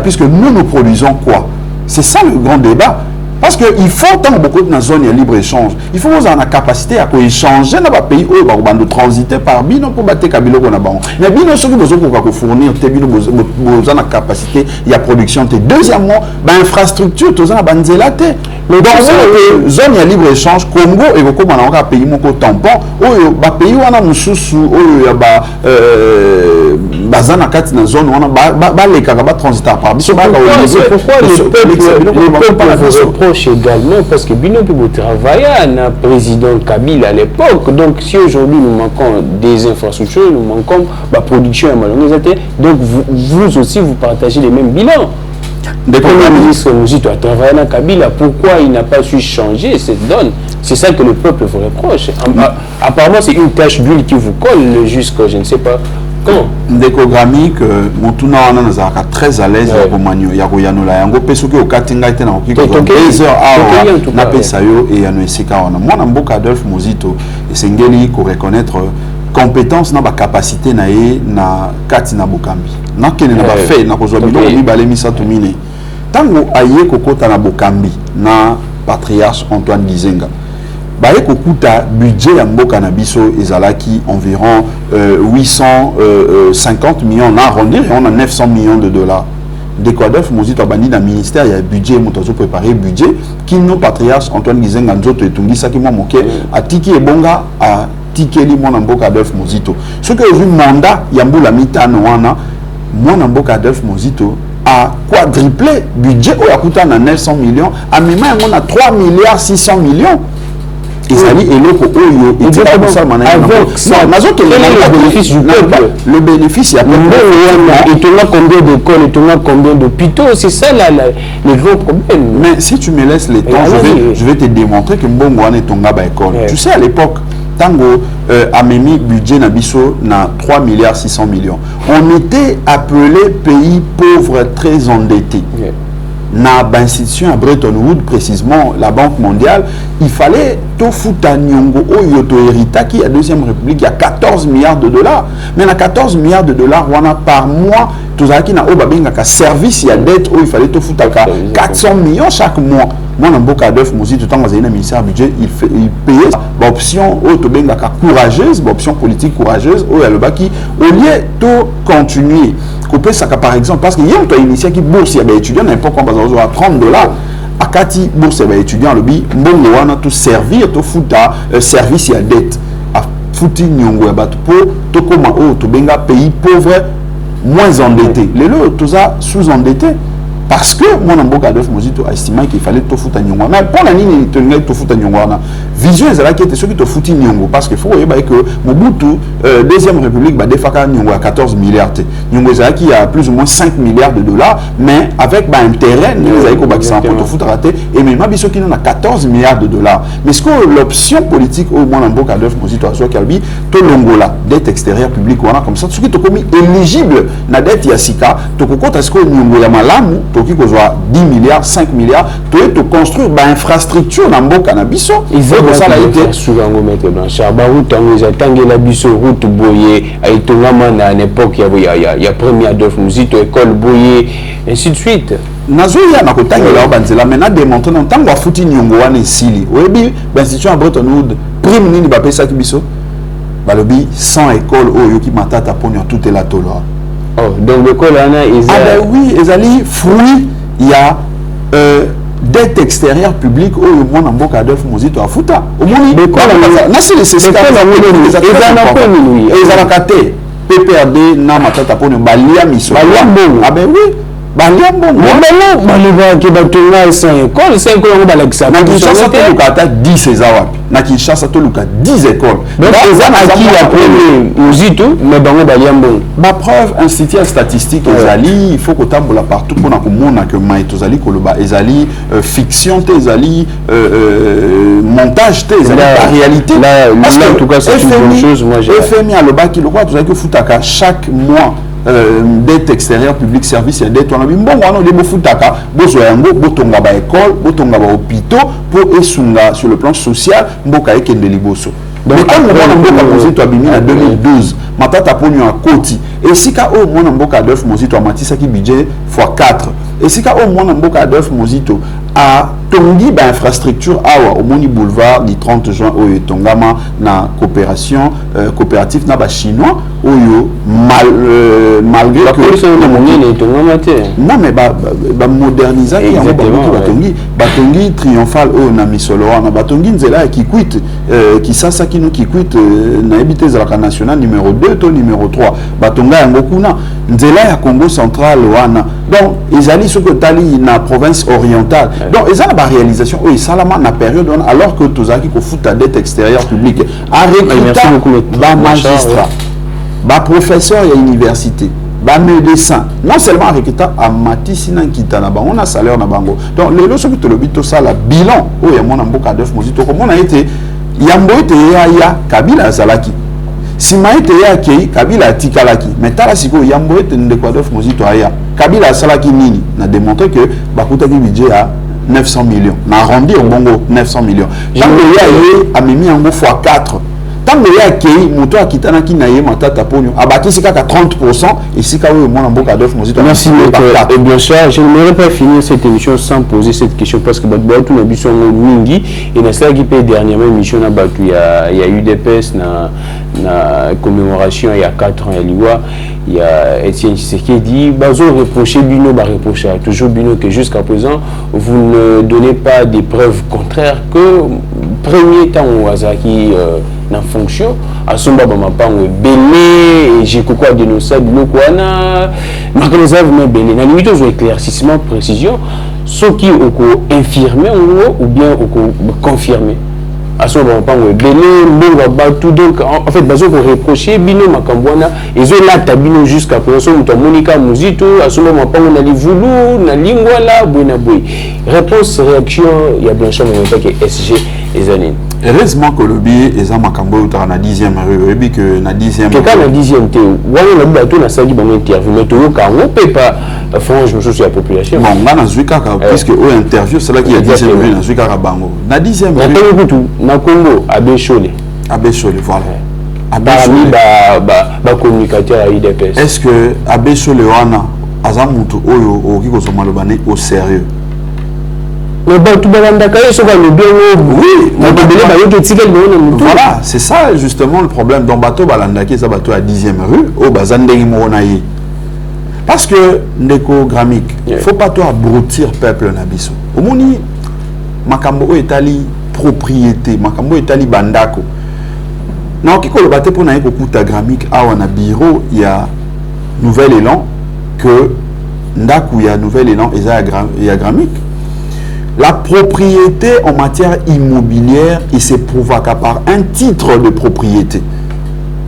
puisque nous produisons quoi? C'est ça le grand débat. Parce qu'il faut tant beaucoup de zone de libre-échange. Il faut avoir la capacité à échanger dans les pays où ils transiter par bino pour battre Kabilo. Mais bino, ceux qui ont fournir, ils ont la capacité, il y a production. Deuxièmement, l'infrastructure, ils ont la banzélate. Donc, zone ya libre échange, Congo et comme on a un pays moko tampon, ba pays wana mususu oyo ba bazana kati na zone wana ba les kaka transiteur par biso ba pourquoi le peuple vous reproche également parce que Bino peut travailler na président Kabila à l'époque. Donc si aujourd'hui nous manquons des infrastructures, nous manquons la production et donc vous aussi vous partagez les mêmes bilans. Le Premier ministre Mouzito a travaillé dans Kabila, pourquoi il n'a pas su changer cette donne? C'est ça que le peuple vous reproche. Apparemment, c'est une tache d'huile qui vous colle jusqu'à je ne sais pas quand. Décogrammie que Moutuna est très à l'aise à Romagno. Il y a Royanola, il y a Pesuke au Katinga, il y a 2 heures à Napesayo et il y a Noesika. Moi, je suis Adolphe Mouzito et c'est Ngeli pour reconnaître compétence na ba capacité na ye na kati na bokambi na kene na ba fait na kozwa biloko mibale misato mine tango aye kokota na bokambi na patriarche Antoine Gizenga baye kokuta budget ya mboka na biso ezalaki environ 850 millions na arrondir et on a 900 millions de dollars. Adolphe Mouzito abandi na ministère ya budget moto préparer budget qui no patriarche Antoine Gizenga nzoto etungisa ki mo moke atiki ebonga a tikeli mwana mboka Adolphe Mouzito. Ce que vu mandat Yambula mitano wana mwana mboka Adolphe Mouzito a quadruplé budget au yakuta na 900 millions a même on a 3 milliards 600 millions. Ezali eloko oyo etika kosala na le bénéfice du peuple. Le bénéfice ya peuple. Et tu as combien d'écoles, et tu as combien d'hôpitaux, c'est ça le gros problème. Mais si tu me laisses le temps, je vais te démontrer que Mbongo ane tonga ba école. Tu sais à l'époque tango Amemi budget Nabiso na 3 milliards 600 millions. On était appelé pays pauvre très endetté. Na institution à Bretton Woods, précisément la Banque mondiale, il fallait tout foutre à Nyongo Oyoto Erita qui a deuxième république, il y a 14 milliards de dollars. Mais na 14 milliards de dollars, on a par mois, tout ça qui n'a pas service, il y a dette, il fallait tout foutre à 400 millions chaque mois. Moi, dans beaucoup d'œufs, tout le temps, dans un ministère budget, il payait l'option courageuse, l'option politique courageuse, au lieu de continuer. Par exemple, parce qu'il y a une initiative qui bourse, il y a des étudiants, n'importe quoi, à 30 dollars. À Kati, bourse, il y a des étudiants, le bi, bon, tout servir, tout foutre service, il y a dette. À foutre, nyongo, tout comment, tout benga, pays pauvre, moins endetté. Les lots, tout ça, sous-endetté. Parce que mon amboka Adolphe Mouzito a estimé qu'il fallait tout foutre à Nyongo. Mais pour la ligne, il tout foutre à Nyongo. Vision, c'est là qui était ceux qui te foutent Nyongo. Parce qu'il faut que Mobutu, deuxième république, de Faka Nyongo à 14 milliards. Nyongo, c'est là qui a plus ou moins 5 milliards de dollars. Mais avec un terrain, nous avons dit que tout foutre à rater. Et même, il y a 14 milliards de dollars. Mais ce que l'option politique au mon amboka Adolphe Mouzito a choisi, tout l'ongola, dette extérieure publique, comme ça, ceux qui te commis éligible na dette Yassika, tu comptes à ce que Nyongo Yamalamu, qui a 10 milliards, 5 milliards, tu es construire une infrastructure dans le cannabis. Il faut que ça ait été souvent mettre Blanchard. Route, la biso, route Boyer, à l'époque, il y a premier Adolphe Mouzito, école Boyer, ainsi de suite. Nazoya na kotanga la banzela mena démontrer non tango afuti nyongo wana esili. Oyebi l'institution à Bretton Woods prime nini ba pesa ki biso. Balobi 100 écoles oyo ki matata ponyo tout est la tolo. Oh, donc l'école là ils ben oui, ezali fruit il y a dette extérieure publique au monde en boka Adolphe Mouzito afuta. Au monde l'école na c'est nécessaire. Ils ont raté PPRD na matata ponyo balia miso. Ah ben oui. Baliambo qui batonga sans école, c'est école on balakisa. Na Kinshasa to lukata 10 ezawapi. Na Kinshasa to luka 10 écoles. Donc ça a qui la premier Mouzito mais bango baliambo. Ma preuve institut statistique ezali, il faut que tambola partout pour na komona que maïto zali koloba ezali fiction te ezali montage te ezali la réalité. Là en tout cas c'est une bonne chose moi j'ai. FMI à loba ki lokwa tozali que futaka chaque mois dette extérieure public service et dette on a bien bon on a des bofutaka bozo yango botonga ba école botonga ba hôpitaux pour esunga sur le plan social mboka ekende liboso. Donc comme on a mboka Mouzito abimi en 2012 matata ponyo a koti et sika o mona mboka Adolphe Mouzito a matisa ki budget x4 et sika o mona mboka Adolphe Mouzito a tongi ba infrastructure awa au moni boulevard du 30 juin oyo tongama na coopération coopérative na ba chinois oyo malgré que non mais ba moderniser batongi triomphal oyo na misolo wana batongi nzela qui quitte qui sasa kino qui quitte na habité za national numéro 2 to numéro 3 batonga yango kuna nzela ya Congo central wana donc ezali soko tali na province orientale donc ils ont la réalisation où ils sont na période alors que tous qui ko fout à dette extérieure publique a recruté ba magistrat ba professeur à université ba médecin non seulement recruté à matisi na kitana ba on a salaire na bango donc les loso que le bito ça la bilan où ya mona mboka def mozito comme on a été yambo été ya Kabila Zalaki sima été ya kei Kabila tikalaki mais tala siko yambo été ndeko def mozito aya Kabila Zalaki nini na démontrer que ba kutaki budget à 900 millions. Na arrondi au bongo 900 millions. Tant que a mis en fois 4. Tant que y a qui moto a quitté na ki na ye matata ponyo. Abaki c'est qu'à 30% et si ka mon en boka d'offre mozito. Merci et bien sûr, je n'aimerais pas finir cette émission sans poser cette question parce que tout na biso mingi et na ça qui paye dernièrement émission na batu il y a eu des UDPS na commémoration il y a 4 ans il y a Etienne Tshisekedi bazo reprocher Bino ba reprocher toujours Bino que jusqu'à présent vous ne donnez pas des preuves contraires que premier temps au Azaki na fonction à son baba mapango belé et j'ai quoi dénoncer Bino kwana makaneza vous belé na limite aux éclaircissement précision ce qui au infirmer ou bien au confirmer à son mapango belé mbonga batu donc en fait bazo pour reprocher Bino makambwana et zo là tabino jusqu'à présent on Monica Muzito à son mapango na livulu na lingwala buena boy réponse réaction il y a bien sûr mon que SG les années. Heureusement que le billet est à Makambo na 10e rue et puis que na 10e que quand na 10e té wala na bato na sali ba interview mais to ka on peut pas franchement sur la population bon ngana zuika puisque au interview c'est là qu'il y a 10e rue na zuika bango na 10e rue na Congo Abechole voilà parmi ba communicateur à UDPS est-ce que Abechole wana azamutu oyo okiko somalobane au sérieux voilà, c'est ça justement le problème. Dans bateau balandaki, ça bateau à 10e rue, au bazandegi monaï. Parce que ndeko gramique, faut pas toi abrutir peuple nabiso. Au moni makambo etali propriété, makambo etali bandako. Na okiko le bateau pour na yeko kuta gramique awa na bureau, il y a nouvel élan que ndaku ya nouvel élan il y a gramique. La propriété en matière immobilière, il se prouve par un titre de propriété.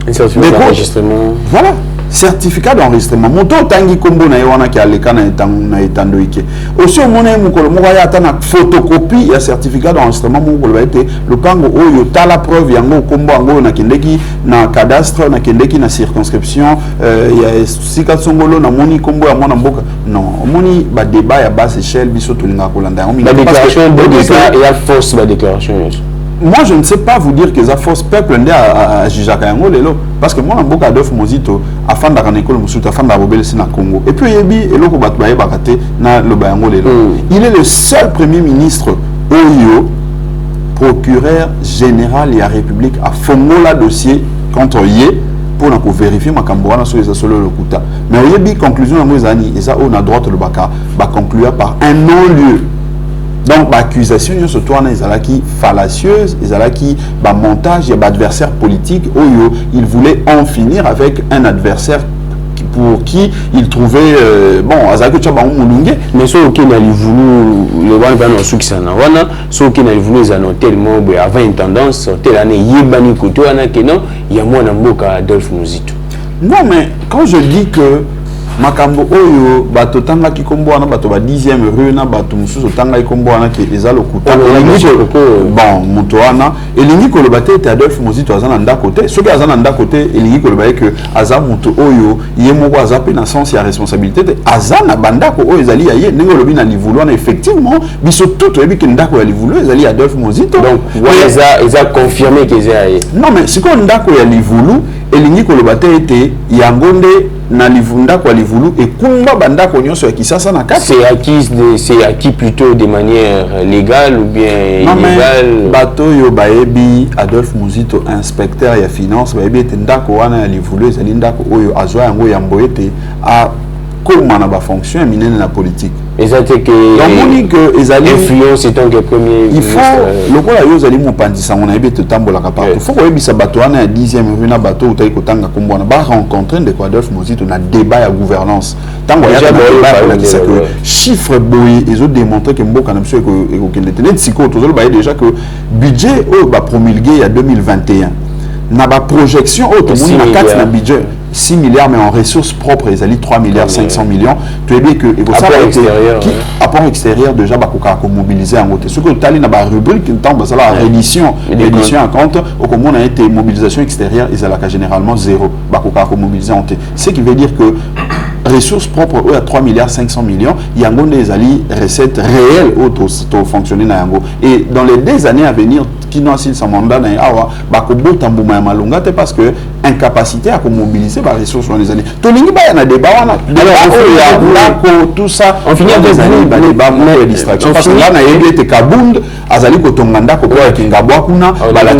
Un certificat d'enregistrement. Voilà, certificat d'enregistrement. Moto tangi kombo na yona ki aleka na etando ike. Aussi au mona mukolo moya atana photocopie ya certificat d'enregistrement mukolo ba été le pango oyo tala preuve yango kombo yango na kendeki na cadastre na kendeki na circonscription ya sika songolo na moni kombo ya mona mboka. Non, moni ba débat ya basse échelle biso tolinga kolanda. La déclaration de et la fausse la déclaration. Moi, je ne sais pas vous dire que ça force peuple à juger lelo parce que moi, en beaucoup d'offres mozito afin d'aller école musuta afin d'abober na Congo. Et puis yebi eloko batbaye bakate na le bayango lelo. Il est le seul premier ministre oyo procureur général de la République a fongola dossier contre yé pour vérifier ma cambouana sur les solo le kuta. Mais yebi conclusion à Moizani et ça on a droit de le baka va conclure par un non-lieu. Donc, l'accusation, surtout, ils fallacieuse, ils montage, il y a adversaire politique, il voulait en finir avec un adversaire pour qui il trouvait, bon, mais ceux qui n'ont voulu, les gens qui ont su que ça n'a pas, ceux qui n'ont voulu, ils ont tellement, avant une tendance, telle année, il y a moins d'amboka Adolphe Muzito. Non, mais quand je dis que makambo oyo bato tanga kikombo na bato ba 10e rue na bato mususu tanga kikombo na ki ezalo kuta bon muto wana elingi ko le baté te Adolphe Muzito azana nda côté ceux qui azana nda côté elingi ko le baé que aza muto oyo yemoko azape na sens ya responsabilité te azana bandako oyo ezali ya ye ningo lobi na livulu na effectivement biso tout ebi ke ndako ya livulu ezali Adolphe Muzito donc ouais, ils a confirmé qu'ils est. Non mais c'est quoi ndako ya livulu elingi koloba te ete yango nde na livunda kwa livulu et kumba banda nyonso ya Kisasa na kati. C'est acquis plutôt de manière légale ou bien illégale? Bato yo baebi Adolphe Muzito inspecteur ya finance baebi ete ndako wana ya livulu ezali ndako oyo azwa yango ya mboyete a koma na ba fonction minene na politique. Exactement que influence étant que premier il faut lokola yo zali mopandisa ngona ebi te tambola kapako. Il faut koyebisa bato wana ya 10e rue na bato utali kotanga kombona ba rencontrer de Adolphe Muzito na débat ya gouvernance. Tango ya débat qui c'est que chiffre boy ils ont démontré que mboka na biso eko kende tene tsiko tozolo ba déjà que budget au ba promulgué il y a 2021 na ba projection au to moni na 4 na budget 6 milliards mais en ressources propres ils allaient 3 milliards 500 millions tu es bien que apport extérieur déjà bakoka ko mobiliser en côté ce que tali na ba rubrique temps ça la reddition à compte au comment a été mobilisation extérieure ils allaient généralement zéro bakoka ko mobiliser en côté ce qui veut dire que ressources propres à 3 milliards 500 millions yango des alliés recettes réelles auto fonctionner na yango et dans les 2 années à venir qui n'ont pas son mandat na awa bakobo tambuma ya malonga te parce que incapacité à mobiliser les ressources dans les années tolingi ba na débat wana alors tout ça on finit avec des débat de distraction parce que là na yebi te kabund azali ko tonganda ko kwa kingabwa kuna bala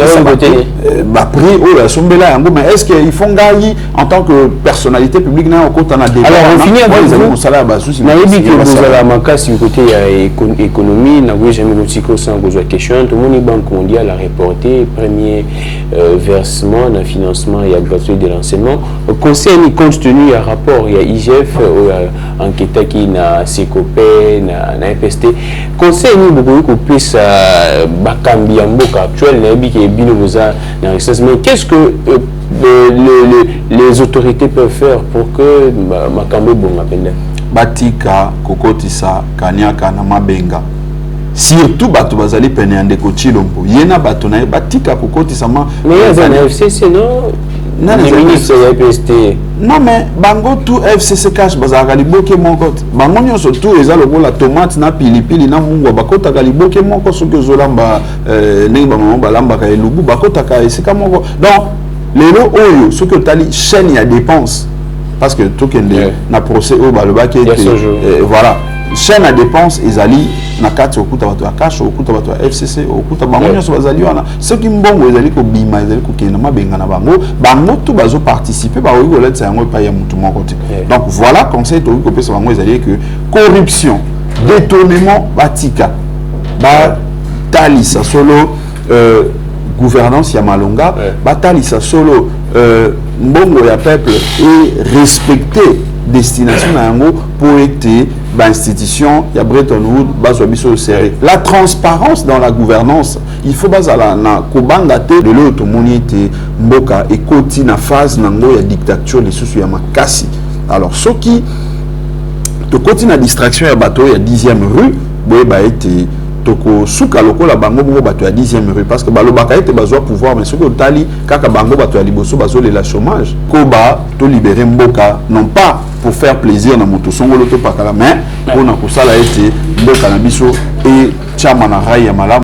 ba prix o la sombela yango mais est-ce qu'il faut ngai en tant que personnalité publique na okota na débat alors on finit avec vous salaire ba souci na yebi que vous allez makasi côté économie na oui jamais ko sans besoin question tout le monde banque mondiale a reporté premier versement d'un financement et gratuit de l'enseignement. Au conseil, compte tenu à rapport, il y a IGF, enquête qui n'a CECOPE, n'a FST. Conseil, nous beaucoup plus Bakambi Amboka actuel, mais qu'est-ce que les autorités peuvent faire pour que Makambo Bonga Batika, Kokotisa, Kanyaka, Namabenga. Surtout bato bazali pene ya ndeko Chilombo yena bato na batika kokotisa ma mais ya na FCC non les ministres ya PST non mais bango tout FCC cash bazaka liboke moko bango nyonso tout eza lokola tomate na pilipili na mungwa bakota ka liboke moko soki ozolamba ndenge bango balamba ka elubu bakota ka esika moko donc lelo oyo soki otali chaîne ya dépense parce que tout kende na procès au balobaki voilà chaîne à dépenses ezali na kati okuta bato ya cash okuta bato ya FCC okuta bango nyonso bazali wana ce qui mbongo ezali ko bima ezali ko kenda mabenga na bango tout bazo participer ba oyo letsa yango pa ya mutu moko te donc voilà conseil to ko pesa bango ezali que corruption détournement batika ba talisa solo gouvernance ya malonga ba talisa solo mbongo ya peuple et respecter destination na yango pour être institution ya Bretton Woods bazwa biso serré la transparence dans la gouvernance il faut bazala na kobanga te de l'autre moniete mboka et koti na phase nango ya dictature lisusu ya makasi alors soki to koti na distraction ya bato ya 10e rue boye ba été toko suka lokola bango bongo bato ya 10e rue parce que balobaka ete bazwa pouvoir mais soki otali kaka bango bato ya liboso bazolela chômage koba to libérer mboka non pas pour faire plaisir na moto songolo to pakala mais pour na kosala ete mboka na biso et chama na rail ya malamu